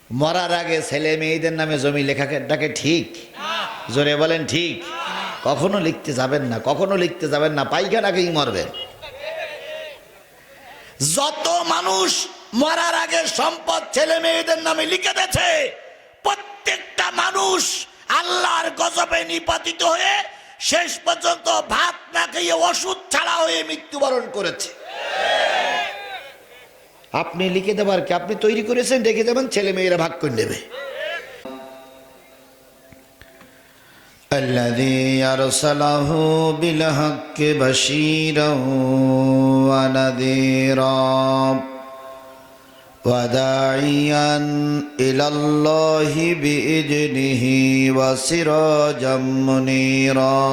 মরার আগে ছেলে মেয়েদের নামে জমি লেখাটাকে ঠিক? জোরে বলেন ঠিক। কখনো লিখতে যাবেন না, কখনো লিখতে যাবেন না, পাইখানাকেই মরবেন। যত মানুষ মরার আগে সম্পদ ছেলে মেয়েদের নামে লিখে দিয়েছে, প্রত্যেকটা মানুষ আল্লাহর গজবে নিপাতিত হয়ে শেষ পর্যন্ত ভাত না খেয়ে ওষুধ ছাড়া হয়ে মৃত্যুবরণ করেছে। আপনি লিখে দেবার কি? আপনি তৈরি করেছেন, রেখে দেবেন, ছেলে মেয়েরা ভাগ করে নেবে। الذي أرسله بالحق بشيرا ونذيرا وداعيا إلى الله بإذنه وسراجا منيرا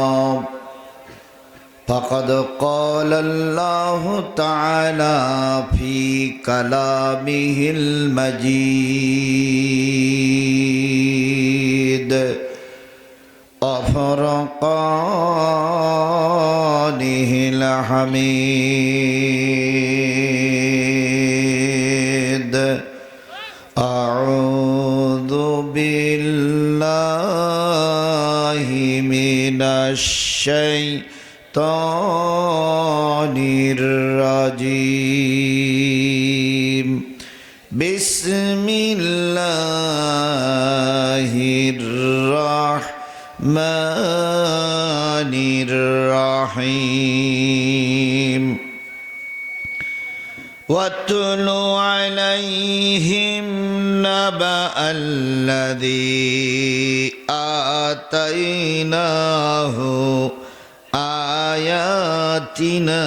فقد قال الله تعالى في كلامه المجيد وفرقانه الحميد أعوذ بالله من الشيطان الرجيم بسم الله الرحمن الرحيم واتل عليهم نبأ الذي آتيناه آياتنا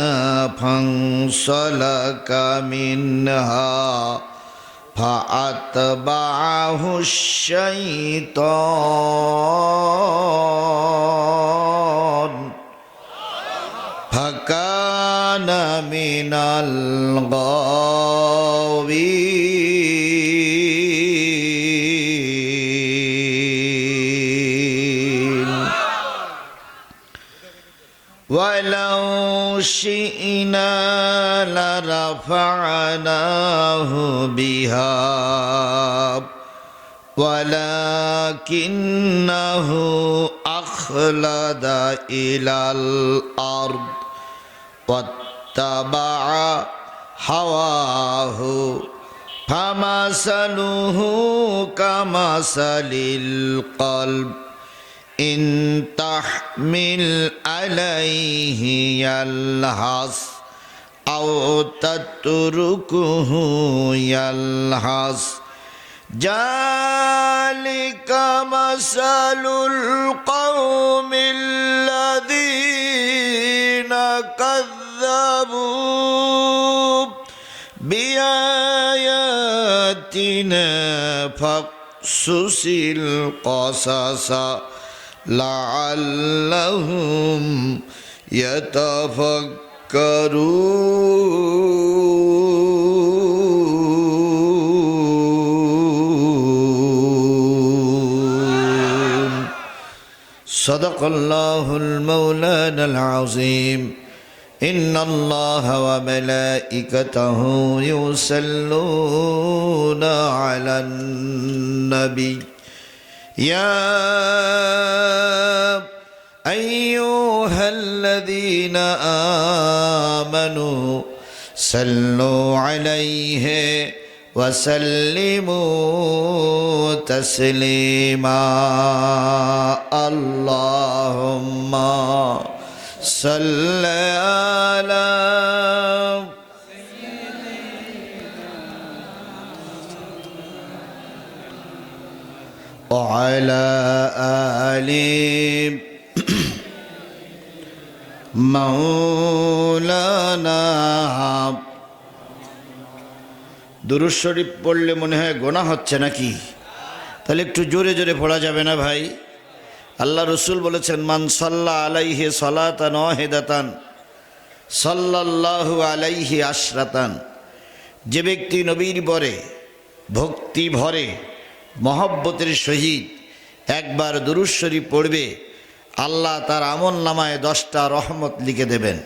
فانسلك منها فأتبعه الشيطان فكان من الغاوين ولو شئنا لرفعناه بها ولكنه أخلد إلى الأرض واتبع هواه فمثله كمثل القلب إن تحمل عليه يلهث أو تتركه يلهث ذلك مثل القوم الذين كذبوا بآياتنا فاقصص القصص لعلهم يتفكرون صدق الله المولانا العظيم إن الله وملائكته يصلون على النبي يا أيها الذين آمنوا صلوا عليه وسلموا تسليما اللهم صل على وعلى آل مولانا দুরূদ শরীফ পড়লে মনে হয় গোনাহ হচ্ছে নাকি? তাহলে একটু জোরে জোরে পড়া যাবে না ভাই? আল্লাহ রসুল বলেছেন মান সাল্লা আলাইহি সালাতান ওয়াহিদাতান সাল্লাল্লাহু আলাইহি আশরাতান, যে ব্যক্তি নবীর পরে ভক্তি ভরে মহব্বতের সহিত একবার দুরূদ শরীফ পড়বে, আল্লাহ তার আমল নামায় 10টা রহমত লিখে দেবেন।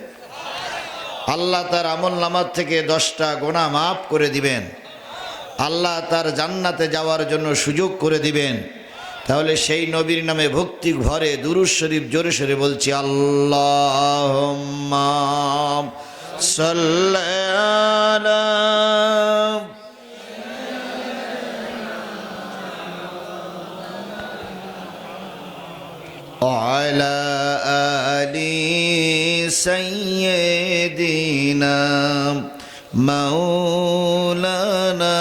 আল্লাহ তার আমল নামার থেকে 10টা গুনাহ মাফ করে দিবেন। আল্লাহ তার জান্নাতে যাওয়ার জন্য সুযোগ করে দিবেন। তাহলে সেই নবীর নামে ভক্তি ভরে দুরূদ শরীফ জোরে সোরে বলছি, আল্লাহুম্মা সাল্লি আলা وعلى آل سيدنا مولانا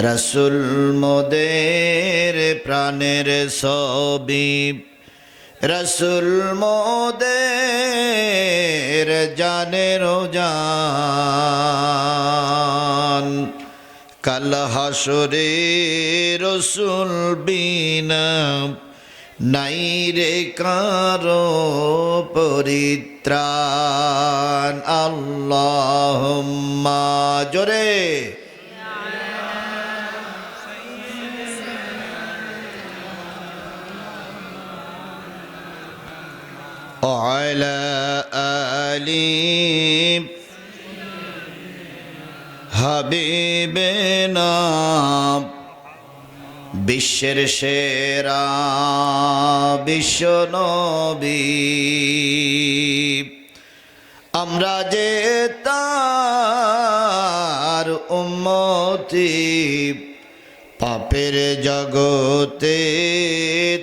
রসুল মোদের প্রাণের ছবি, রসুল মোদের জানের জান, কাল হাসরে রসুল বিনা নাই রে কারো পরিত্রাণ। আল্লাহুম্মা জোরে وعلى آل হাবিবেনা, বিশ্বের সেরা বিশ্ব নবী, আমরা যে তার উম্মতি, পাপের জগতে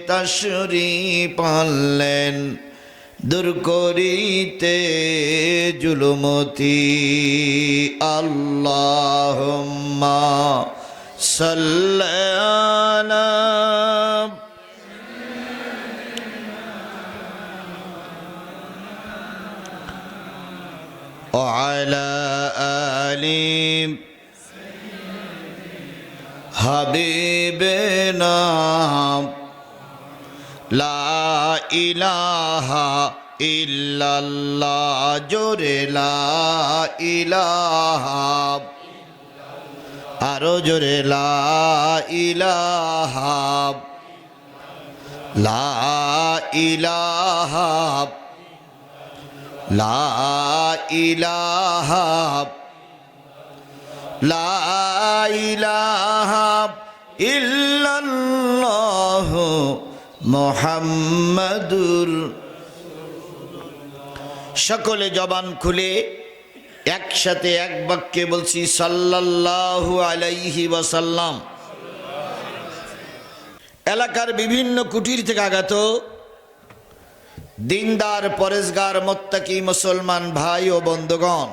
তাশরীফ আনলেন দূর করিতে জুলুমতি। আল্লাহুম্মা সাল্লি আলা ওয়া আলা আলি হাবিবিনা, লা ইলাহা ইল্লাল্লাহ জোরে লা ইলাহা, আরো জোরে লা ইলাহা, লা ইলাহা, লা ইলাহা, লা ইলাহা ইল্লাল্লাহ মুহাম্মাদুর। সকলে জবান খুলে একসাথে এক বাক্যে বলছি, সাল্লাল্লাহু আলাইহি ওয়াসাল্লাম। এলাকার বিভিন্ন কুটির থেকে আগত দিনদার পরেজগার মুত্তাকি মুসলমান ভাই ও বন্ধুগণ,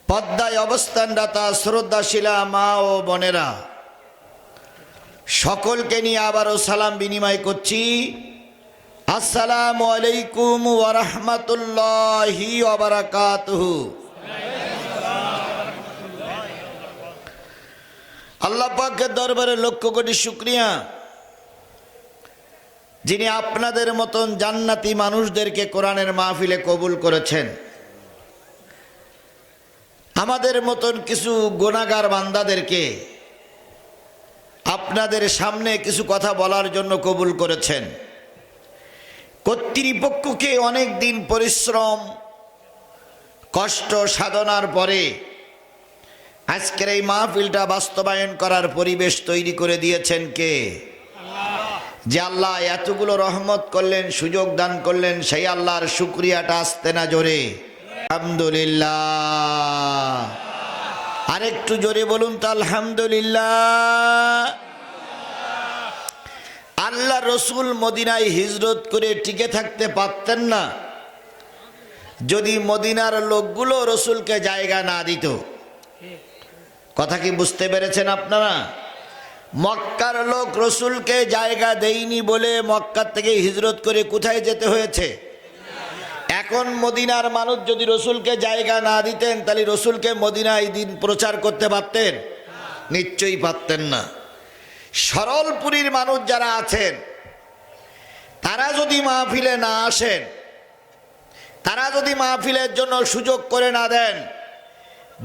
পদ্মায় অবস্থানরতা শ্রদ্ধাশীলা মা ও বোনেরা, সকলকে নিয়ে আবারও সালাম বিনিময় করছি। আসসালামু আলাইকুম ওয়া রাহমাতুল্লাহি ওয়া বারাকাতুহু। আল্লাহ পাকের দরবারে লক্ষ কোটি শুকরিয়া, যিনি আপনাদের মতন জান্নাতি মানুষদেরকে কোরআনের মাহফিলে কবুল করেছেন, আমাদের মতন কিছু গুনাহগার বান্দাদেরকে আপনাদের সামনে কিছু কথা বলার জন্য কবুল করেছেন। কর্তৃপক্ষকে অনেক দিন পরিশ্রম কষ্ট সাধনার পরে আজকের এই মাহফিলটা বাস্তবায়ন করার পরিবেশ তৈরি করে দিয়েছেন কে? যে আল্লাহ এতগুলো রহমত করলেন, সুযোগ দান করলেন, সেই আল্লাহর শুকরিয়াটা আসতে না জোরে আলহামদুলিল্লাহ। আরেকটু জোরে বলুন তো আলহামদুলিল্লাহ। আল্লাহ রসুল মদিনায় হিজরত করে টিকে থাকতে পারতেন না যদি মদিনার লোকগুলো রসুলকে জায়গা না দিত। কথা কি বুঝতে পেরেছেন আপনারা? মক্কার লোক রসুলকে জায়গা দেয়নি বলে মক্কার থেকে হিজরত করে কোথায় যেতে হয়েছে? এখন মদিনার মানুষ যদি রসুলকে জায়গা না দিতেন তাহলে রসুলকে মদিনায় দিন প্রচার করতে পারতেন? নিশ্চয়ই পারতেন না। সরলপুরীর মানুষ যারা আছেন তারা যদি মাহফিলে না আসেন, তারা যদি মাহফিলের জন্য সুযোগ করে না দেন,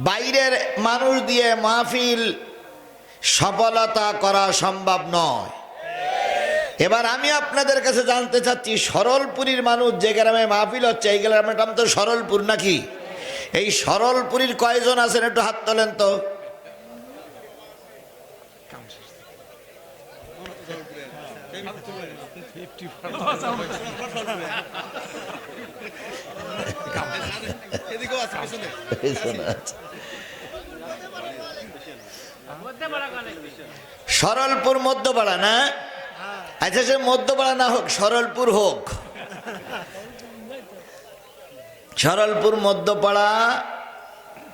বাইরের মানুষ দিয়ে মাহফিল সফলতা করা সম্ভব নয়। এবার আমি আপনাদের কাছে জানতে চাচ্ছি, সরলপুরীর মানুষ যে গ্রামে মাহফিল হচ্ছে, এই গ্রামের নাম তো সরলপুর নাকি? এই সরলপুরীর কয়জন আছেন একটু হাত তোলেন তো? সরলপুর মধ্যপাড়া না? আচ্ছা, সে মধ্যপাড়া না হোক, সরলপুর হোক। সরলপুর, মধ্যপাড়া,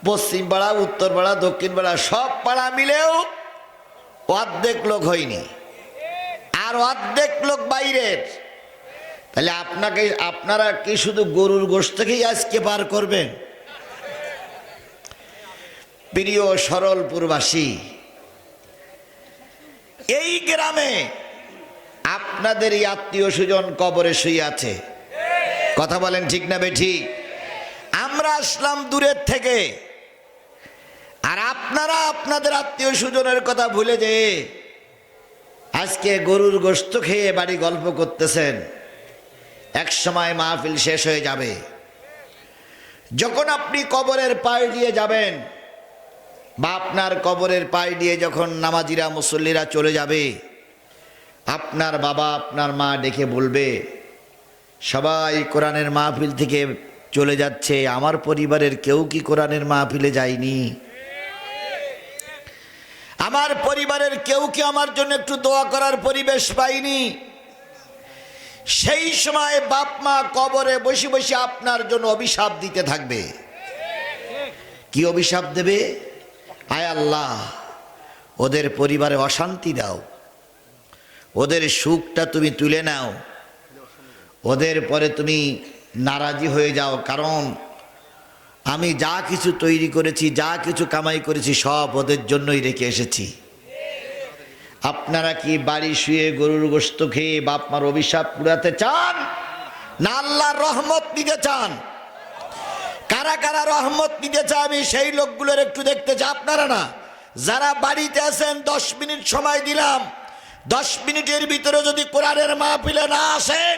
পশ্চিম পাড়া, উত্তর পাড়া, দক্ষিণ পাড়া, সব পাড়া মিলেও অর্ধেক লোক হয়নি, আর অর্ধেক লোক বাইরের। তাহলে আপনারা কি শুধু গরুর গোশত থেকেই আজকে পার করবেন? প্রিয় সরলপুরবাসী, এই গ্রামে আপনাদের এই আত্মীয় স্বজন কবরে শুয়ে আছে, কথা বলেন ঠিক না বেঠিক? আমরা আসলাম দূরের থেকে, আর আপনারা আপনাদের আত্মীয় স্বজনের কথা ভুলে যেয়ে আজকে গরুর গোশত খেয়ে বাড়ি গল্প করতেছেন। এক সময় মাহফিল শেষ হয়ে যাবে, যখন আপনি কবরের পাশ দিয়ে যাবেন, বা আপনার কবরের পাশ দিয়ে যখন নামাজিরা মুসল্লিরা চলে যাবে, আপনার বাবা আপনার মা ডেকে বলবে, সবাই কোরআনের মাহফিল থেকে চলে যাচ্ছে, আমার পরিবারের কেউ কি কোরআনের মাহফিলে যায়নি? আমার পরিবারের কেউ কি আমার জন্য একটু দোয়া করার পরিবেশ পায়নি? সেই সময় বাপ মা কবরে বসে বসে আপনার জন্য অভিশাপ দিতে থাকবে। কি অভিশাপ দেবে? আয় আল্লাহ, ওদের পরিবারে অশান্তি দাও, ওদের সুখটা তুমি তুলে নাও, ওদের পরে তুমি নারাজি হয়ে যাও, কারণ আমি যা কিছু তৈরি করেছি, যা কিছু কামাই করেছি, সব ওদের জন্যই রেখে এসেছি। আপনারা কি বাড়ি শুয়ে গরুর গোশত খেয়ে বাপ মার অভিশাপ পুরাতে চান, না আল্লাহর রহমত নিতে চান? কারা কারা রহমত নিতে চায় আমি সেই লোকগুলোর একটু দেখতে চাই। আপনারা না, যারা বাড়িতে আছেন 10 মিনিট সময় দিলাম, 10 মিনিটের ভিতরে যদি কোরআনের মাহফিলে না আসেন,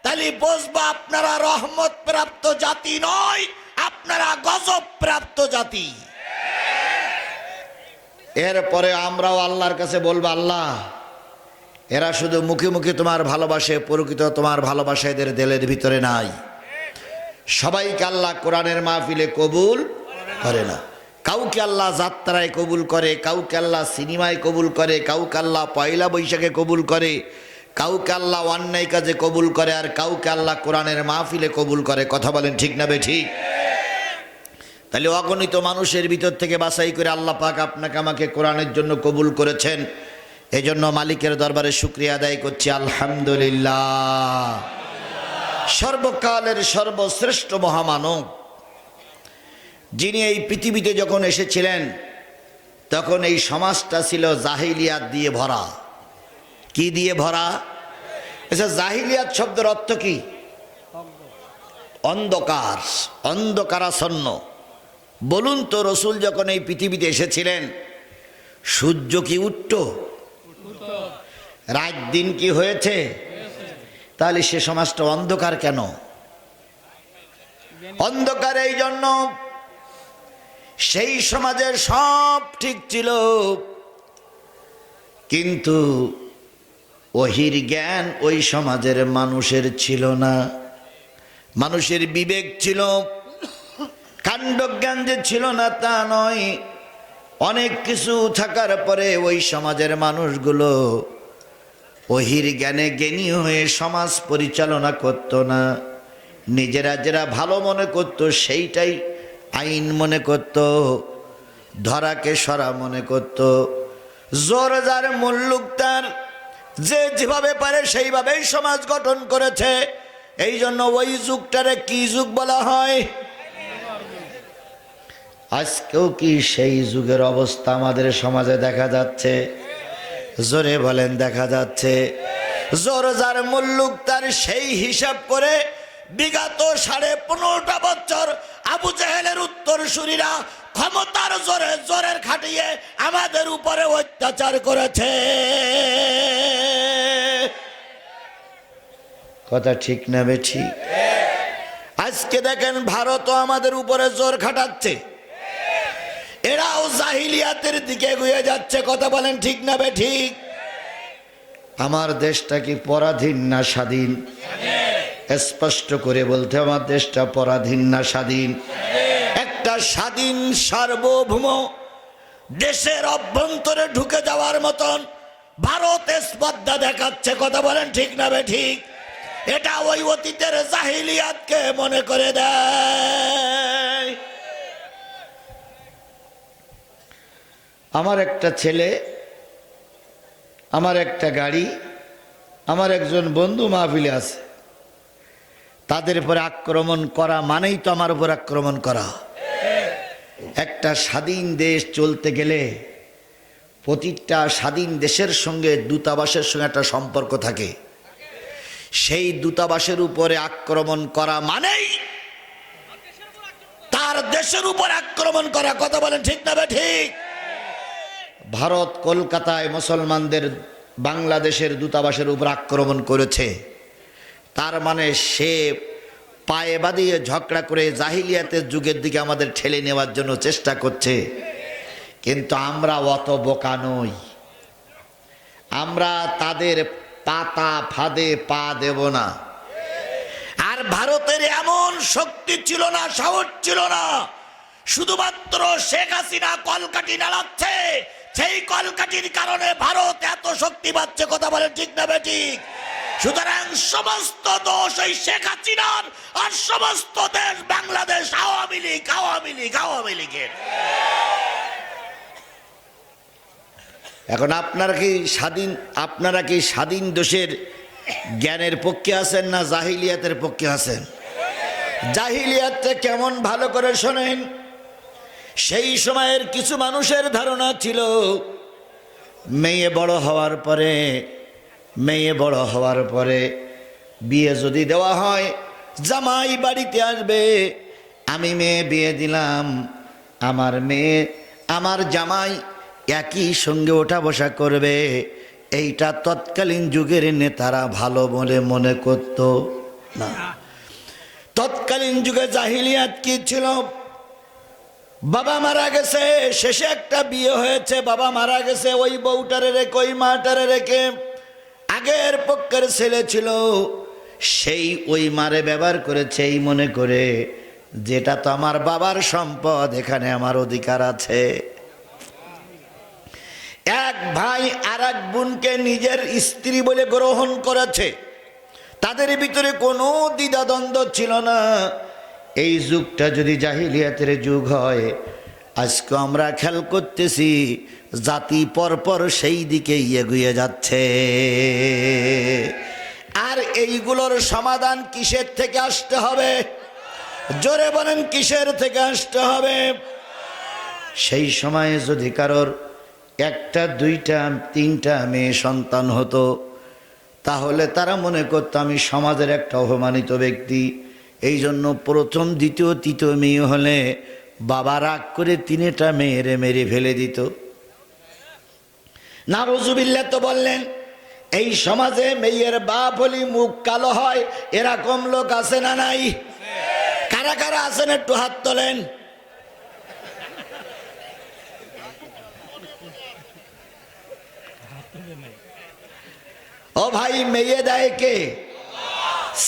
তাহলে বুঝবো আপনারা রহমত প্রাপ্ত জাতি নয়, আপনারা গজব প্রাপ্ত জাতি। এরপরে আমরাও আল্লাহর কাছে বলবো, আল্লাহ, এরা শুধু মুখে মুখে তোমার ভালোবাসে, প্রকৃত তোমার ভালোবাসা এদের দিলের ভিতরে নাই। সবাইকে আল্লাহ কোরআনের মাহফিলে কবুল করে না। কাউকে আল্লাহ যাত্রায় কবুল করে, কাউকে আল্লাহ সিনেমায় কবুল করে, কাউকে আল্লাহ পয়লা বৈশাখে কবুল করে, কাউকে আল্লাহ অন্যায় কাজে কবুল করে, আর কাউকে আল্লাহ কোরআনের মাহফিলে কবুল করে। কথা বলেন ঠিক না বেঠিক? তাহলে অগণিত মানুষের ভিতর থেকে বাছাই করে আল্লাহ পাক আপনাকে আমাকে কোরআনের জন্য কবুল করেছেন। এজন্য মালিকের দরবারে শুকরিয়া আদায় করছি, আলহামদুলিল্লাহ। সর্বকালের সর্বশ্রেষ্ঠ মহামানব, যিনি এই পৃথিবীতে যখন এসেছিলেন, তখন এই সমাজটা ছিল জাহিলিয়াত দিয়ে ভরা। কি দিয়ে ভরা? আচ্ছা, জাহিলিয়াত শব্দের অর্থ কি? অন্ধকার, অন্ধকারাচ্ছন্ন। বলুন তো, রসুল যখন এই পৃথিবীতে এসেছিলেন, সূর্য কি উঠত? রাত দিন কি হয়েছে? তাহলে সে সমাজটা অন্ধকার কেন? অন্ধকার এই জন্য, সেই সমাজের সব ঠিক ছিল, কিন্তু ওহির জ্ঞান ওই সমাজের মানুষের ছিল না। মানুষের বিবেক ছিল, কাণ্ডজ্ঞান যে ছিল না তা নয়। অনেক কিছু থাকার পরে ওই সমাজের মানুষগুলো ওহির জ্ঞানে জ্ঞানী হয়ে সমাজ পরিচালনা করত না। নিজেরা যেটা ভালো মনে করত সেইটাই আইন মনে করত, ধরাকে সরা মনে করত। জোর যার মুল্লুক তার, যে যেভাবে পারে সেইভাবেই সমাজ গঠন করেছে। এই জন্য ওই যুগটারে কি যুগ বলা হয়? আজকেও কি সেই যুগের অবস্থা আমাদের সমাজে দেখা যাচ্ছে? জোরে বলেন, দেখা যাচ্ছে। জোর যার মুল্লুক তার, সেই হিসাব করে বিগত 15.5 বছর আবু জেহেলের উত্তরসূরিরা ক্ষমতার জোরে জোরের খাটিয়ে আমাদের উপরে অত্যাচার করেছে। কথা ঠিক না বেঠিক? আজকে দেখেন ভারতও আমাদের উপরে জোর খাটাচ্ছে, এরাও জাহিলিয়াতের দিকে এগিয়ে যাচ্ছে। কথা বলেন ঠিক না বে ঠিক? আমার দেশটা কি পরাধীন না স্বাধীন? স্পষ্ট করে বলতে, আমার দেশটা পরাধীন না স্বাধীন? একটা স্বাধীন সার্বভৌম দেশের অভ্যন্তরে ঢুকে যাওয়ার মতন ভারত স্পর্ধা দেখাচ্ছে। কথা বলেন ঠিক না বে ঠিক? এটা ওই অতীতের জাহিলিয়াতকে মনে করে দেয়। আমার একটা ছেলে, আমার একটা গাড়ি, আমার একজন বন্ধু মাহফিলে আছে, তাদের উপরে আক্রমণ করা মানেই তো আমার উপর আক্রমণ করা। একটা স্বাধীন দেশ চলতে গেলে প্রতিটা স্বাধীন দেশের সঙ্গে দূতাবাসের সঙ্গে একটা সম্পর্ক থাকে। সেই দূতাবাসের উপরে আক্রমণ করা মানেই তার দেশের উপর আক্রমণ করা। কথা বলেন ঠিক না বে ঠিক? ভারত কলকাতায় মুসলমানদের বাংলাদেশের দূতাবাসের উপর আক্রমণ করেছে, তার মানে সে পায়ে বাঁধিয়ে ঝগড়া করে জাহিলিয়াতের যুগের দিকে আমাদের ঠেলে নেওয়ার জন্য চেষ্টা করছে। কিন্তু আমরা অত বোকা নই, আমরা তাদের পাতা ফাঁদে পা দেব না। আর ভারতের এমন শক্তি ছিল না, সাহস ছিল না, শুধুমাত্র শেখ হাসিনা কলকাঠি নাড়াচ্ছে, সেই কলকাঠির কারণে ভারত এত শক্তি পাচ্ছে। কথা বলে ঠিক না বে ঠিক? সুতরাং সমস্ত দোষ ওই শেখ হাসিনার, আর সমস্ত দেশ বাংলাদেশ আওয়ামী লীগের। এখন আপনারা কি স্বাধীন দেশের জ্ঞানের পক্ষে আছেন না জাহিলিয়াতের পক্ষে আছেন? জাহিলিয়াতটা কেমন ভালো করে শোনেন। সেই সময়ের কিছু মানুষের ধারণা ছিল মেয়ে বড় হওয়ার পরে বিয়ে যদি দেওয়া হয়, জামাই বাড়িতে আসবে, আমি মেয়ে বিয়ে দিলাম, আমার জামাই একই সঙ্গে ওঠা বসা করবে। এইটা তৎকালীন যুগের নেতারা ভালো বলে মনে করত না। তৎকালীন যুগে জাহিলিয়াত কি ছিল? বাবা মারা গেছে, শেষে একটা বিয়ে হয়েছে, বাবা মারা গেছে, ওই বউটারে রেখে ওই মাটারে রেখে আগের পক্ষের ছেলে ছিল, সেই ওই মারে ব্যবহার করেছে এই মনে করে যেটা তো আমার বাবার সম্পদ, এখানে আমার অধিকার আছে। এক ভাই আর এক বোনকে নিজের স্ত্রী বলে গ্রহণ করেছে, তাদের ভিতরে কোনো দ্বিধাদ্বন্দ্ব ছিল না। এই যুগটা যদি জাহিলিয়াতের যুগ হয়, আজকে আমরা খেয়াল করতেছি জাতি পরপর সেই দিকেই এগিয়ে যাচ্ছে। আর এইগুলোর সমাধান কিসের থেকে আসতে হবে? জোরে বলেন, কিসের থেকে আসতে হবে? সেই সময়ে যদি কারোর একটা, দুইটা, তিনটা মেয়ে সন্তান হতো, তাহলে তারা মনে করতো আমি সমাজের একটা অপমানিত ব্যক্তি। এই জন্য প্রথম, দ্বিতীয়, তৃতীয় মেয়ে হলে বাবা রাগ করে তিনটা মেয়েরে মেরে ফেলে দিত। নাউজুবিল্লাহ তো বললেন। এই সমাজে মেয়ের বাপ হলি মুখ কালো হয়, এরকম লোক আছে না নাই? কারা কারা আছেন একটু হাত তোলেন। ও ভাই, মেয়ে দেয় কে?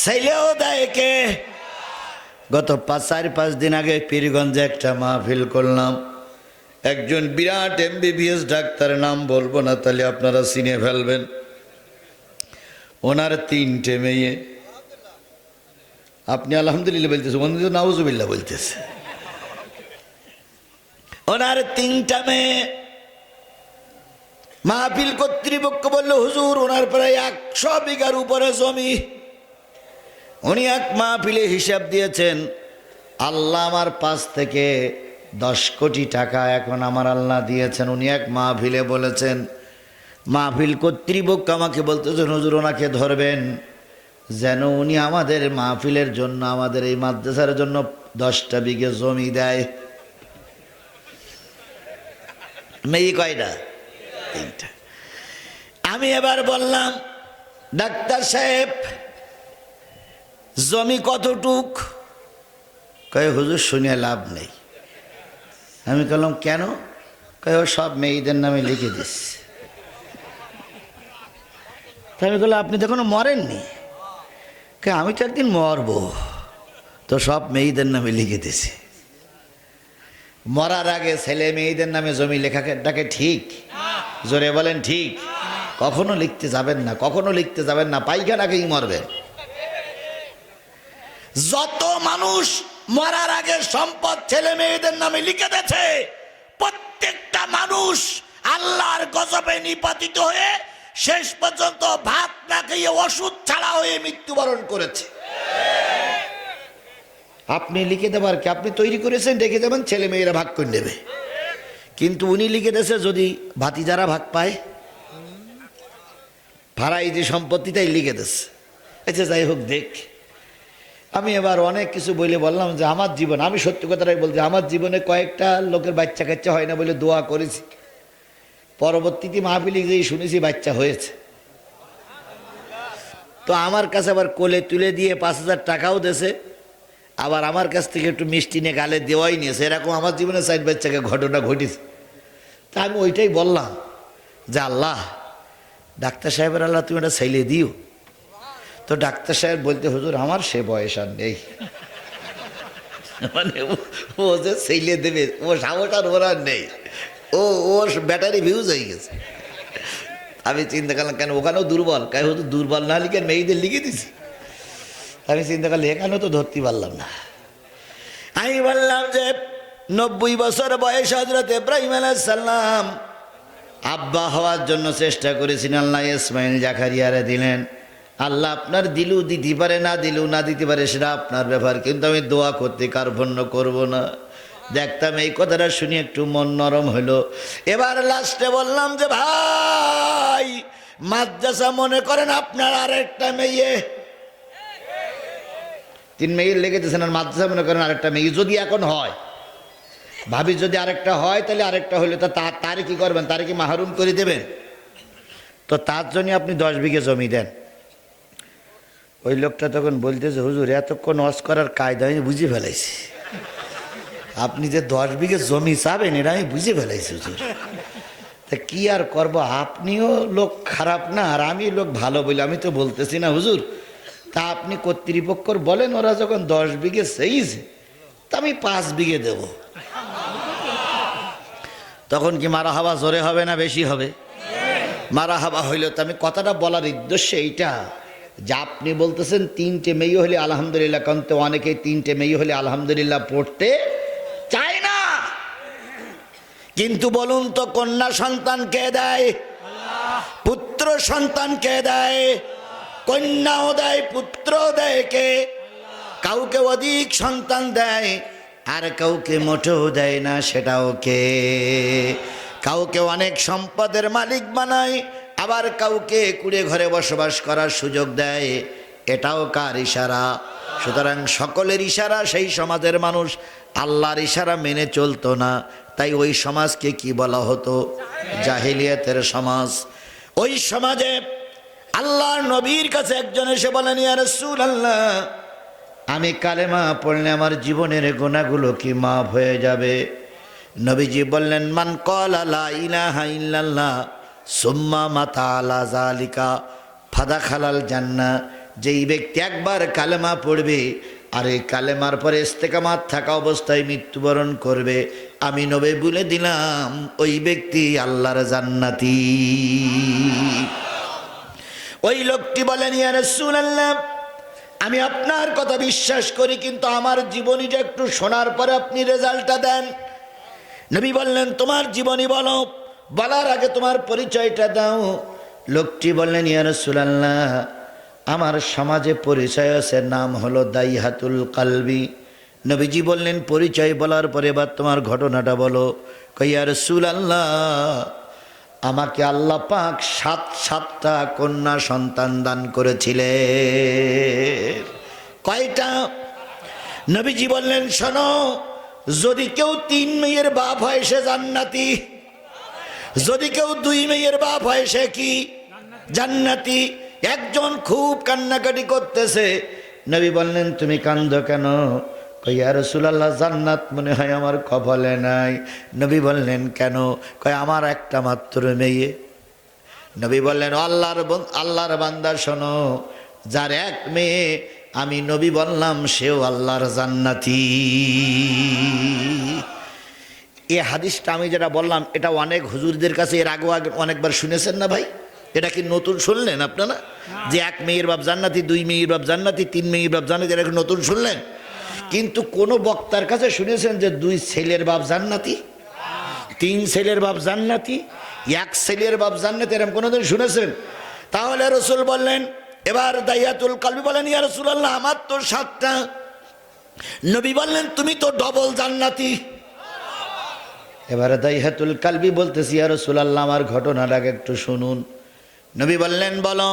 ছেলেও দেয় কে? গত 4-5 দিন আগে পীরগঞ্জে একটা মাহফিল করলাম। একজন বিরাট MBBS ডাক্তারের নাম বলবো না, তাহলে আপনারা চিনে ফেলবেন। ওনার 3টে মেয়ে। আপনি আলহামদুলিল্লাহ বলতেছে, উনি তো নাউজুবিল্লাহ বলতেছে। ওনার 3টা মেয়ে। মাহফিল কর্তৃপক্ষ বলল, হুজুর ওনার প্রায় 100 বিঘার উপরে জমি। উনি এক মাহফিলে হিসাব দিয়েছেন, আল্লাহ আমার 5 থেকে 10 কোটি টাকা এখন আমার আল্লাহ দিয়েছেন। উনি এক মাহফিলে বলেছেন। মাহফিল কর্তৃপক্ষ আমাকে বলতেছেন, হুজুর ওনাকে ধরবেন, যেন উনি আমাদের মাহফিলের জন্য, আমাদের এই মাদ্রাসার জন্য 10টা বিঘে জমি দেয়। মেয়ে কয়টা? 3টা। আমি এবার বললাম, ডাক্তার সাহেব জমি কতটুক? কয়ে হুজুর শুনিয়ে লাভ নেই। আমি বললাম কেন? কয়ে ও সব মেয়েদের নামে লিখে দিচ্ছে। তাই আমি বললাম আপনি তো এখনো মরেননি। কে আমি তো একদিন মরবো, তো সব মেয়েদের নামে লিখে দিছি। মরার আগে ছেলে মেয়েদের নামে জমি লেখাটাকে ঠিক? জোরে বলেন ঠিক। কখনো লিখতে যাবেন না, কখনো লিখতে যাবেন না, পায়খানাকেই মরবেন। যত মানুষ মরার আগে সম্পদ ছেলে মেয়েদের নামে লিখে দিয়েছে, প্রত্যেকটা মানুষ আল্লাহর গজবে নিপাতিত হয়ে শেষ পর্যন্ত ভাত না খেয়ে ওষুধ ছাড়া হয়ে মৃত্যুবরণ করেছে। আপনি লিখে দেবার কি? আপনি তৈরি করেছেন, রেখে দেবেন, ছেলে মেয়েরা ভাগ করে নেবে। কিন্তু উনি লিখে দিয়েছে যদি ভাতিজারা ভাগ পায়, ভাড়াই যে সম্পত্তিটাই লিখে দিয়েছে। আচ্ছা যাই হোক, দেখ আমি এবার অনেক কিছু বলে বললাম যে আমার জীবন, আমি সত্যি কথাটাই বলছি, আমার জীবনে কয়েকটা লোকের বাচ্চা কাচ্চা হয় না বলে দোয়া করেছি। পরবর্তীতে মাহফিলে যেই শুনেছি বাচ্চা হয়েছে, তো আমার কাছে আবার কোলে তুলে দিয়ে 5,000 টাকাও দিয়েছে, আবার আমার কাছ থেকে একটু মিষ্টি নিয়ে গালে দেওয়াই নিয়েছে। এরকম আমার জীবনে 4 বাচ্চাকে ঘটনা ঘটেছে। তা আমি ওইটাই বললাম যে আল্লাহ, ডাক্তার সাহেবের আল্লাহ তুমি এটা ছেলে দিও। তো ডাক্তার সাহেব বলতে হুজুর আমার সে বয়স আর নেই, মানে ও যে ছেলে দেবে ও সাহস আর ওর আর নেই, ওর ব্যাটারি ভিউজ হয়ে গেছে। আমি চিন্তা করলাম কেন ওখানেও দুর্বল, কাই হুজুর দুর্বল না লিখে মেয়েদের লিখে দিছি। আমি চিন্তা করলাম এখানেও তো ধরতে পারলাম না। আমি বললাম যে 90 বছর বয়স হযরত ইব্রাহিম আলাইহিস সালাম আব্বা হওয়ার জন্য চেষ্টা করেছিলেন, আল্লাহ ইসমাইল জাকারিয়ারে দিলেন। আল্লাহ আপনার দিলু দিতে পারে, না দিলু না দিতে পারে, সেটা আপনার ব্যাপার, কিন্তু আমি দোয়া করতে কার্পণ্য করব না। দেখতাম এই কথাটা শুনে একটু মন নরম হলো। এবার লাস্টে বললাম যে ভাই মাদ্রাসা মনে করেন আপনার আরেকটা মেয়ে, 3 মেয়ে লেগে দিয়েছেন, আর মাদ্রাসা মনে করেন আরেকটা মেয়ে। যদি এখন হয়, ভাবি যদি আরেকটা হয় তাহলে আরেকটা হলে তো তারে কি করবেন? তারে কি মাহরুম করে দেবেন? তো তার জন্য আপনি 10 বিঘে জমি দেন। ওই লোকটা তখন বলতেছে হুজুর এতক্ষণ ওয়াজ করার কায়দা আমি বুঝে ফেলাইছি, আপনি যে 10 বিঘে জমি চাবেন এটা আমি বুঝে ফেলাইছি হুজুর। তা কি আর করবো, আপনিও লোক খারাপ না আর আমি লোক ভালো বলে আমি তো বলতেছি না হুজুর। তা আপনি কর্তৃপক্ষর বলেন, ওরা যখন 10 বিঘে চেয়েছে তা আমি 5 বিঘে দেব। তখন কি মারা হাওয়া জোরে হবে না বেশি হবে? মারা হাওয়া হইল। তো আমি কথাটা বলার উদ্দেশ্য এইটা যে আপনি বলতেছেন 3টে মেয়ে হলে আলহামদুলিল্লাহ, কারণ তো অনেকেই 3টে মেয়ে হলে আলহামদুলিল্লাহ পড়তে চায় না। কিন্তু বলুন তো কন্যা সন্তান কে দেয়? পুত্র সন্তান কে দেয়? কন্যাও দেয়, পুত্র দেয় কে? কাউকে অধিক সন্তান দেয় আর কাউকে মোটেও দেয় না, সেটাও কে? কাউকে অনেক সম্পদের মালিক বানায়, আবার কাউকে কুড়ে ঘরে বসবাস করার সুযোগ দেয়, এটাও কার ইশারা? সুতরাং সকলের ইশারা। সেই সমাজের মানুষ আল্লাহর ইশারা মেনে চলতো না, তাই ওই সমাজকে কি বলা হতো? জাহিলিয়াতের সমাজ। ওই সমাজে আল্লাহর নবীর কাছে একজন এসে বলেন ইয়া রাসূলুল্লাহ, আমি কালেমা পড়লে আমার জীবনের গুনাহগুলো কি মাফ হয়ে যাবে? নবীজি বললেন মান ক্বালা লা ইলাহা ইল্লাল্লাহ সুম্মা মাতা আলা যালিকা ফাদাখালাল জান্নাহ। যেই ব্যক্তি একবার কালেমা পড়বে আর এই কালেমার পরে ইস্তেকামাত থাকা অবস্থায় মৃত্যুবরণ করবে, আমি নবী বলে দিলাম ওই ব্যক্তি আল্লাহর জান্নাতি। ওই লোকটি বলেন ইয়া রাসূলুল্লাহ, আমি আপনার কথা বিশ্বাস করি, কিন্তু আমার জীবনীটা একটু শোনার পরে আপনি রেজাল্টটা দেন। নবী বললেন তোমার জীবনী বলো, বলার আগে তোমার পরিচয়টা দাও। লোকটি বললেন ইয়া রাসূলুল্লাহ, আমার সমাজে পরিচয় আছে, নাম হলো দাইহাতুল কালবি। নবীজি বললেন পরিচয় বলার পরে এবার তোমার ঘটনাটা বলো। কই ইয়া রাসূলুল্লাহ, আমাকে আল্লাহ পাক 7টা কন্যা সন্তান দান করেছিলেন। কয়টা? নবীজি বললেন শোনো, যদি কেউ 3 মেয়ের বাপ হয় সে জান্নাতি, যদি কেউ 2 মেয়ের বাপ হয় সে কি? জান্নাতি। একজন খুব কান্নাকাটি করতেছে। নবী বললেন তুমি কান্দো কেন? কই ইয়া রাসূলুল্লাহ জান্নাত মনে হয় আমার কপালে নাই। নবী বললেন কেন? কয় আমার একটা মাত্র মেয়ে। নবী বললেন আল্লাহর বান্দা শোনো, যার এক মেয়ে আমি নবী বললাম সেও আল্লাহর জান্নাতি। এই হাদিসটা আমি যেটা বললাম এটা অনেক হুজুরদের কাছে এর আগে অনেকবার শুনেছেন না ভাই? এটা কি নতুন শুনলেন আপনারা? যে এক মেয়ের বাপ জান্নাতি, দুই মেয়ের বাপ জান্নাতি, তিন মেয়ের বাপ জান্নাতি, এটা কি নতুন শুনলেন? কিন্তু কোন বক্তার কাছে শুনেছেন যে দুই ছেলের বাপ জান্নাতি, তিন ছেলের বাপ জান্নাতি, এক ছেলের বাপ জান্নাতি, এরকম কোনোদিন শুনেছেন? তাহলে রাসূল বললেন, এবার দাইয়াতুল কালবি বলেন ইয়া রাসূলুল্লাহ আমার তো 7টা। নবী বললেন তুমি তো ডবল জান্নাতি। এবারে দাইয়াতুল কালবি বলতেছি ইয়া রাসূলুল্লাহ আমার ঘটনাটাকে একটু শুনুন। নবী বললেন বলো।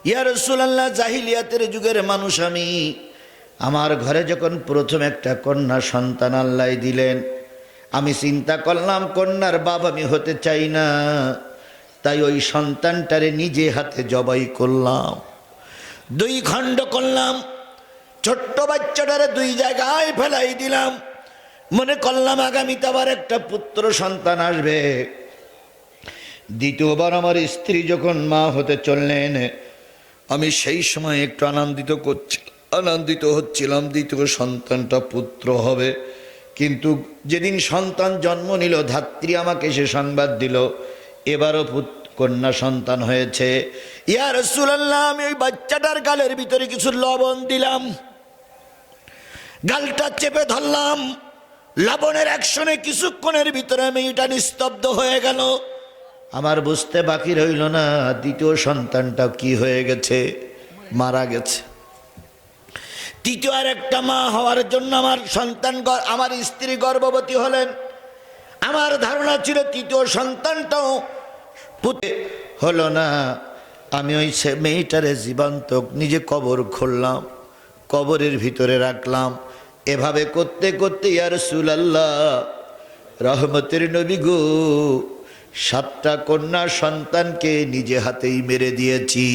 ইয়া রাসূলুল্লাহ জাহিলিয়াতের যুগের মানুষ আমি। আমার ঘরে যখন প্রথম একটা কন্যা সন্তান আল্লাহ দিলেন, আমি চিন্তা করলাম কন্যার বাপ আমি হতে চাই না, তাই ওই সন্তানটারে নিজে হাতে জবাই করলাম, 2 খণ্ড করলাম, ছোট্ট বাচ্চাটারে 2 জায়গায় ফেলাই দিলাম। মনে করলাম আগামীতে আবার একটা পুত্র সন্তান আসবে। দ্বিতীয়বার আমার স্ত্রী যখন মা হতে চললেন, আমি সেই সময় একটু আনন্দিত হচ্ছিলাম দ্বিতীয় সন্তানটা পুত্র হবে। কিন্তু যেদিন সন্তান জন্ম নিল ধাত্রী আমাকে সে সংবাদ দিল এবারও কন্যা সন্তান হয়েছে। ইয়া রাসূলুল্লাহ আমি ওই বাচ্চাটার গালের ভিতরে কিছু লবণ দিলাম, গালটা চেপে ধরলাম, লবণের অ্যাকশনে কিছুক্ষণের ভিতরে মেয়েটা নিস্তব্ধ হয়ে গেল। আমার বুঝতে বাকি রইল না দ্বিতীয় সন্তানটা কি হয়ে গেছে, মারা গেছে। তৃতীয় আর একটা মা হওয়ার জন্য আমার স্ত্রী গর্ভবতী হলেন। আমার ধারণা ছিল তৃতীয় সন্তানটাও হলো না। আমি ওই মেয়েটারে জীবন্ত নিজে কবর খুললাম, কবরের ভিতরে রাখলাম। এভাবে করতে করতে ইয়া রাসূলুল্লাহ রহমতের নবী গো 7টা কন্যা সন্তানকে নিজে হাতেই মেরে দিয়েছি।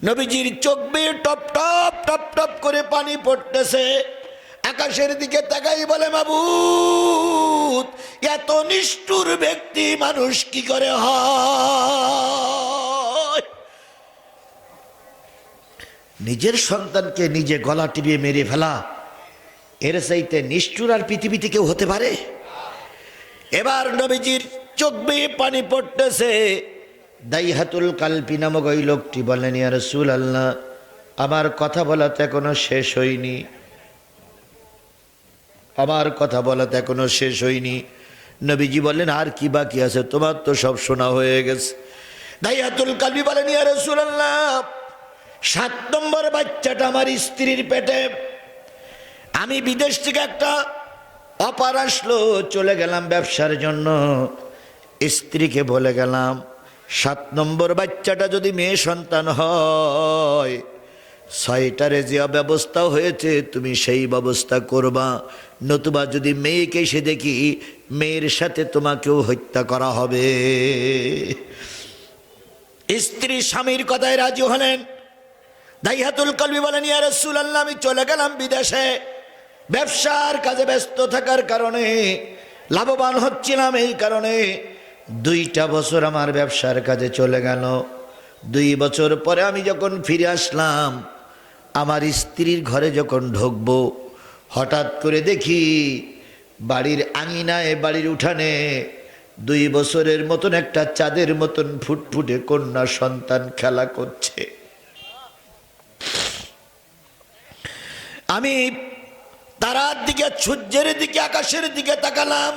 নবীজির চোখ বেয়ে টপ টপ টপ টপ করে পানি পড়তেছে। আকাশের দিকে তাকাই বলে মাবুদ এত নিষ্ঠুর ব্যক্তি মানুষ কি করে হয়? নিজের সন্তানকে নিজে গলা টিপিয়ে মেরে ফেলা, এর চাইতে নিষ্ঠুর আর পৃথিবীতে কেউ হতে পারে? এবার নবীজির চোখ বেয়ে পানি পড়তেছে। দাইহাতুল কালবি নামক ওই লোকটি বলেন ইয়া রাসূলুল্লাহ আমার কথা বলা তো এখনো শেষ হয়নি, আমার কথা বলা তো এখনো শেষ হয়নি। নবীজি বললেন আর কি বাকি আছে? তোমার তো সব শোনা হয়ে গেছে। দাইহাতুল কালবি বলেন ইয়া রাসূলুল্লাহ 7 নম্বর বাচ্চাটা আমার স্ত্রীর পেটে। আমি বিদেশ থেকে একটা অফার আসলো, চলে গেলাম ব্যবসার জন্য। স্ত্রীকে বলে গেলাম 7 নম্বর বাচ্চাটা যদি মেয়ে সন্তান হয় 6টারে যে ব্যবস্থা হয়েছে তুমি সেই ব্যবস্থা করবা, নতুবা যদি মেয়েকে এসে দেখি মেয়ের সাথে তোমাকেও হত্যা করা হবে। স্ত্রী স্বামীর কথায় রাজি হলেন। দাইহাতুল কালবি বলেন ইয়া রাসূলুল্লাহ আমি চলে গেলাম বিদেশে, ব্যবসার কাজে ব্যস্ত থাকার কারণে লাভবান হচ্ছিলাম, এই কারণে 2টা বছর আমার ব্যবসার কাজে চলে গেল। 2 বছর পরে আমি যখন ফিরে আসলাম, আমার স্ত্রীর ঘরে যখন ঢুকবো হঠাৎ করে দেখি বাড়ির আঙিনায় বাড়ির উঠানে 2 বছরের মতন একটা চাঁদের মতন ফুটফুটে কন্যা সন্তান খেলা করছে। আমি তারার দিকে সূর্যের দিকে আকাশের দিকে তাকালাম,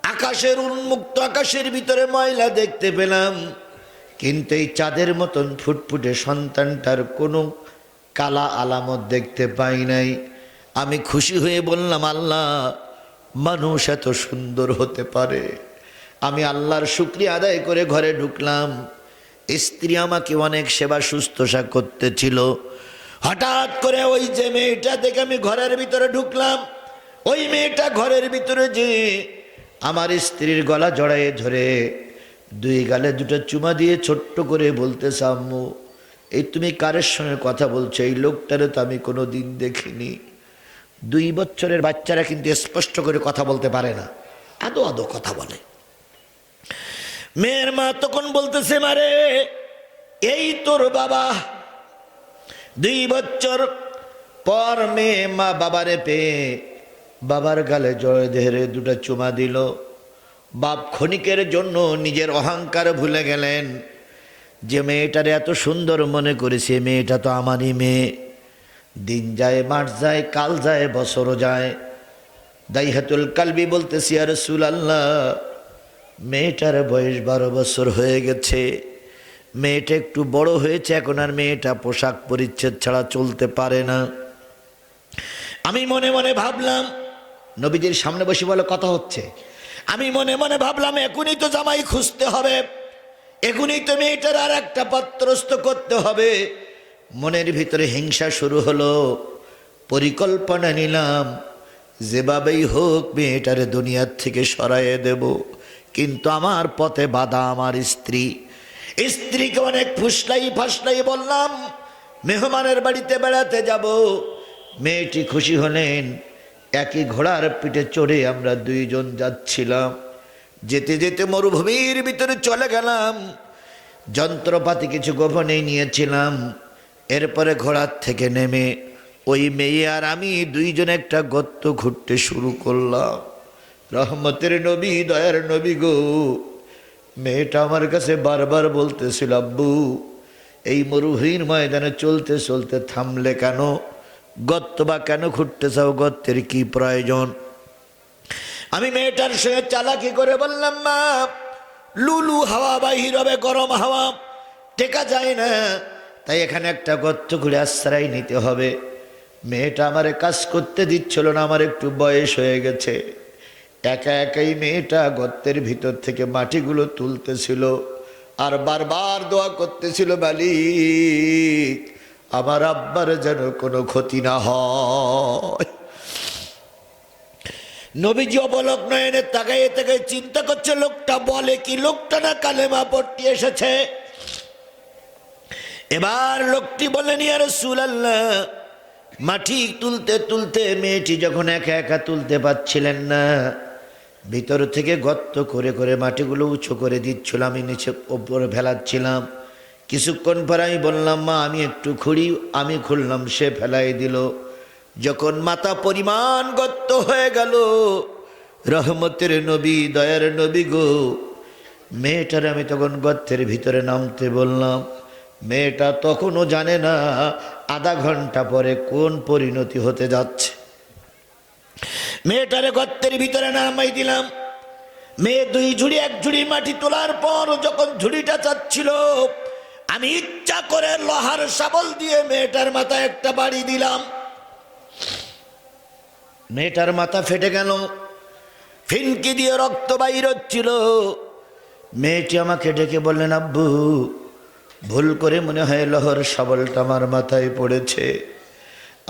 আকাশের উন্মুক্ত আকাশের ভিতরে ময়লা দেখতে পেলাম, কিন্তু এই চাঁদের মতন ফুটফুটে সন্তানটার কোনো কালা আলামত দেখতে পাই নাই। আমি খুশি হয়ে বললাম আল্লাহ মানুষ এত সুন্দর হতে পারে। আমি আল্লাহর শুকরিয়া আদায় করে ঘরে ঢুকলাম। স্ত্রী আমাকে অনেক সেবা শুশ্রূষা করতেছিল। হঠাৎ করে ওই যে মেয়েটা দেখে আমি ঘরের ভিতরে ঢুকলাম, ওই মেয়েটা ঘরের ভিতরে যে আমার স্ত্রীর গলা জড়ায়ে ধরে 2 গালে 2টা চুমা দিয়ে ছোট্ট করে বলতেছে আম্মু এই তুমি কারের সঙ্গে কথা বলছো? এই লোকটারে তো আমি কোনো দিন দেখিনি। 2 বছরের বাচ্চারা কিন্তু স্পষ্ট করে কথা বলতে পারে না, আদো আদো কথা বলে। মেয়ের মা তখন বলতেছে, মারে এই তোর বাবা। 2 বছর পর মেয়ে মা বাবারে পেয়ে বাবার গালে জয় দেহরে 2টা চুমা দিল। বাপ ক্ষণিকের জন্য নিজের অহংকার ভুলে গেলেন, যে মেয়েটারে এত সুন্দর মনে করেছে, মেয়েটা তো আমারই মেয়ে। দিন যায়, মাস যায়, কাল যায়, বছরও যায়। দাইহাতুল কালবি বলতেছি, ইয়া রাসূলুল্লাহ, মেয়েটার বয়স 12 বছর হয়ে গেছে। মেয়েটা একটু বড় হয়েছে, এখন আর মেয়েটা পোশাক পরিচ্ছদ ছাড়া চলতে পারে না। আমি মনে মনে ভাবলাম, নবীজির সামনে বসে বলে কথা হচ্ছে, আমি মনে মনে ভাবলাম এখনই তো জামাই খুঁজতে হবে, এখনই তো মেয়েটার আর একটা পাত্রস্থ করতে হবে। মনের ভিতরে হিংসা শুরু হলো। পরিকল্পনা নিলাম, যেভাবেই হোক মেয়েটারে দুনিয়ার থেকে সরাইয়ে দেব। কিন্তু আমার পথে বাধা আমার স্ত্রী। স্ত্রীকে অনেক ফাসলাই বললাম, মেহমানের বাড়িতে বেড়াতে যাব। মেয়েটি খুশি হলেন। একই ঘোড়ার পিঠে চড়ে আমরা 2 জন যাচ্ছিলাম। যেতে যেতে মরুভূমির ভিতরে চলে গেলাম। যন্ত্রপাতি কিছু গোপনে নিয়েছিলাম। এরপরে ঘোড়ার থেকে নেমে ওই মেয়ে আর আমি 2 জন একটা গর্ত ঘুরতে শুরু করলাম। রহমতের নবী, দয়ার নবী গো, মেয়েটা আমার কাছে বারবার বলতেছিল, আব্বু এই মরুভূমির ময়দানে চলতে চলতে থামলে কেন? গর্ত বা কেন ঘুরতে চাও? গর্তের কি প্রয়োজন? আমি মেয়েটার সঙ্গে চালাকি করে বললাম, মা লুলু হাওয়া বাহির হবে, গরম হাওয়া টেকা যায় না, তাই এখানে একটা গর্ত ঘুরে আশ্রয় নিতে হবে। মেয়েটা আমারে কাজ করতে দিচ্ছিল না, আমার একটু বয়স হয়ে গেছে। একা একাই মেয়েটা গর্তের ভিতর থেকে মাটিগুলো তুলতেছিল আর বারবার দোয়া করতেছিল, মালিক আমার আব্বার যেন কোনো ক্ষতি না হয়। নবীজি অবলক নয়নে তাকাইয়ে তাকাইয়ে চিন্তা করছে, লোকটা বলে কি? লোকটা না কালেমা পড়তে এসেছে। এবার লোকটি বলেন, ইয়া রাসূলুল্লাহ, মাটি তুলতে তুলতে মেয়েটি যখন একা একা তুলতে পারছিলেন না, ভিতর থেকে গর্ত করে করে মাটিগুলো উঁচু করে দিচ্ছিল, আমি নিচে ওপরে ফেলাচ্ছিলাম। কিছুক্ষণ পর আমি বললাম, মা আমি একটু খুঁড়ি। আমি খুললাম, সে ফেলাই দিল। যখন মাথা পরিমাণ গর্ত হয়ে গেল, রহমতের নবী, দয়ার নবী গো, মেয়েটার আমি তখন গর্তের ভিতরে নামতে বললাম। মেয়েটা তখনও জানে না আধা ঘন্টা পরে কোন পরিণতি হতে যাচ্ছে। মেয়েটারে গর্তের ভিতরে নামাই দিলাম। মেয়ে 2 ঝুড়ি 1 ঝুড়ি মাটি তোলার পর যখন ঝুড়িটা চাচ্ছিল, আমি ইচ্ছা করে লোহার শাবল দিয়ে মেয়েটার মাথায় একটা বাড়ি দিলাম। মেয়েটার মাথা ফেটে গেল, ফিনকি দিয়ে রক্ত বাইর হচ্ছিল। মেয়েটি আমাকে ডেকে বললেন, আব্বু ভুল করে মনে হয় লোহার শাবলটা আমার মাথায় পড়েছে।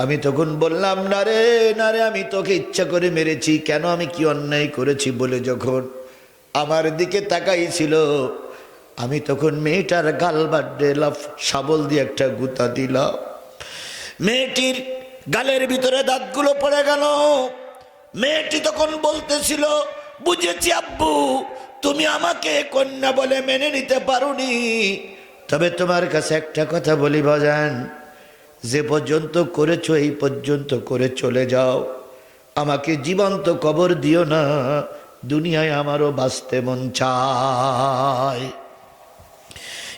আমি তখন বললাম, না রে না রে, আমি তোকে ইচ্ছা করে মেরেছি। কেন? আমি কি অন্যায় করেছি বলে যখন আমার দিকে তাকাইছিল, আমি তখন মেয়েটার গাল বাড্ডে শাবল দিয়ে একটা গুতা দিলাম। মেয়েটির গালের ভিতরে দাঁতগুলো পড়ে গেল। মেয়েটি তখন বলতেছিল, বুঝেছি আব্বু, তুমি আমাকে কন্যা বলে মেনে নিতে পারোনি, তবে তোমার কাছে একটা কথা বলি বাজান, যে পর্যন্ত করেছো এই পর্যন্ত করে চলে যাও। আমাকে জীবন্ত কবর দিও না, দুনিয়ায় আমারও বাঁচতে মন চায়।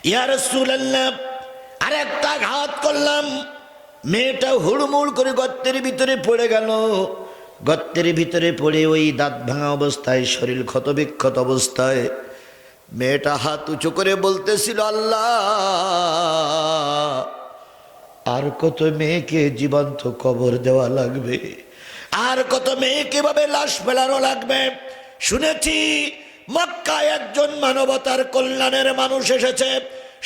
ইয়া রাসূলুল্লাহ, আরেকটা ঘাত করলাম। মেয়েটা হুড়মুড় করে গর্তের ভিতরে পড়ে গেল। গর্তের ভিতরে পড়ে ওই দাঁত ভাঙা অবস্থায়, শরীর ক্ষতবিক্ষত অবস্থায় মেয়েটা হাত উঁচু করে বলতেছিল, আল্লাহ আর কত মেয়েকে জীবন্ত কবর দেওয়া লাগবে, আর কত মেয়েকে ভাবে লাশ ফেলানো লাগবে। শুনেছি মক্কায় একজন মানবতার কল্যাণের মানুষ এসেছে,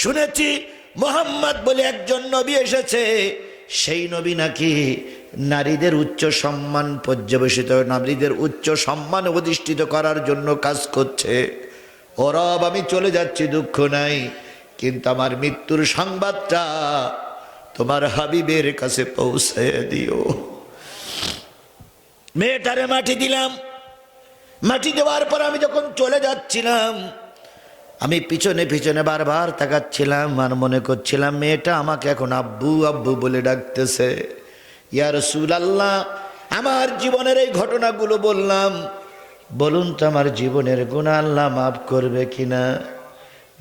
শুনেছি মুহাম্মদ বলে একজন নবী এসেছে। সেই নবী নাকি নারীদের উচ্চ সম্মান পর্যবেসিত, নারীদের উচ্চ সম্মান অধিষ্ঠিত করার জন্য কাজ করছে। ও রব, আমি চলে যাচ্ছি, দুঃখ নাই, কিন্তু আমার মৃত্যুর সংবাদটা তোমার হাবিবের কাছে পৌঁছে দিও। মেয়েটারে মাটি দিলাম। মাটি দেওয়ার পর আমি যখন চলে যাচ্ছিলাম, আমি পিছনে পিছনে বারবার তাকাচ্ছিলাম আর মনে করছিলাম মেয়েটা আমাকে এখন আব্বু আব্বু বলে ডাকতেছে। ইয়া রাসূলুল্লাহ, আমার জীবনের এই ঘটনাগুলো বললাম, বলুন তো আমার জীবনের গুনাহ আল্লাহ মাফ করবে কিনা?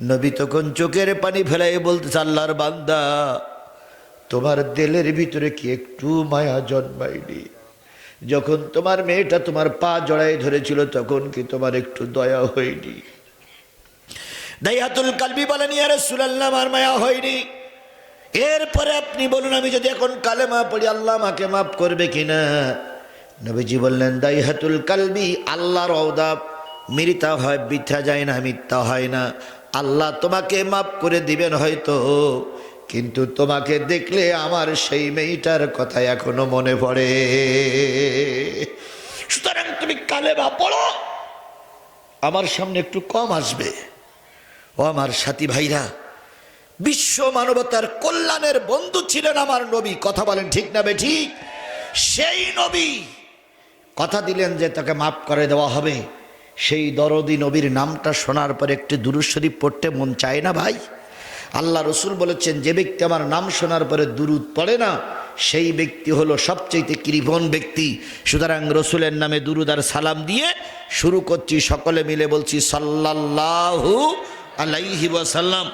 নবী তখন চোখের পানি ফেলাই বলতেছে, আল্লাহর বান্দা, তোমার দিলের ভিতরে কি একটু মায়া জন্মায়নি? যখন তোমার মেয়েটা তোমার পা জড়ায় ধরেছিল তখন কি তোমার একটু দয়া হয়নি? দাইয়াতুল কালবি বলেন, ইয়া রাসূলুল্লাহ, আমার মায়া হয়নি। এরপরে আপনি বলুন, আমি যদি এখন কালেমা পড়ি আল্লাহ আমাকে মাফ করবে কিনা? নবীজি বললেন, দাইয়াতুল কালবি, আল্লাহর ওয়াদা মিথ্যা হয়, বৃথা যায় না, মিথ্যা হয় না। আল্লাহ তোমাকে মাফ করে দিবেন হয়তো, কিন্তু তোমাকে দেখলে আমার সেই মেয়েটার কথা এখনো মনে পড়ে। সুতরাং তুমি কালেমা পড়ো, আমার সামনে একটু কম আসবে। ও আমার সাথী ভাইরা, বিশ্ব মানবতার কল্যাণের বন্ধু ছিলেন আমার নবী। কথা বলেন ঠিক না বেঠিক? সেই নবী কথা দিলেন যে তাকে মাফ করে দেওয়া হবে। সেই দরদি নবীর নামটা শোনার পর একটি দুরূদ শরীফ পড়তে মন চায় না ভাই? আল্লাহ রসুল বলেছেন, যে ব্যক্তি আমার নাম শোনার পরে দুরূদ পড়ে না, সেই ব্যক্তি হলো সবচেয়ে কৃপণ ব্যক্তি। সুতরাং রসুলের নামে দুরূদ আর সালাম দিয়ে শুরু করছি, সকলে মিলে বলছি সাল্লাল্লাহু আলাইহি ওয়াসাল্লাম।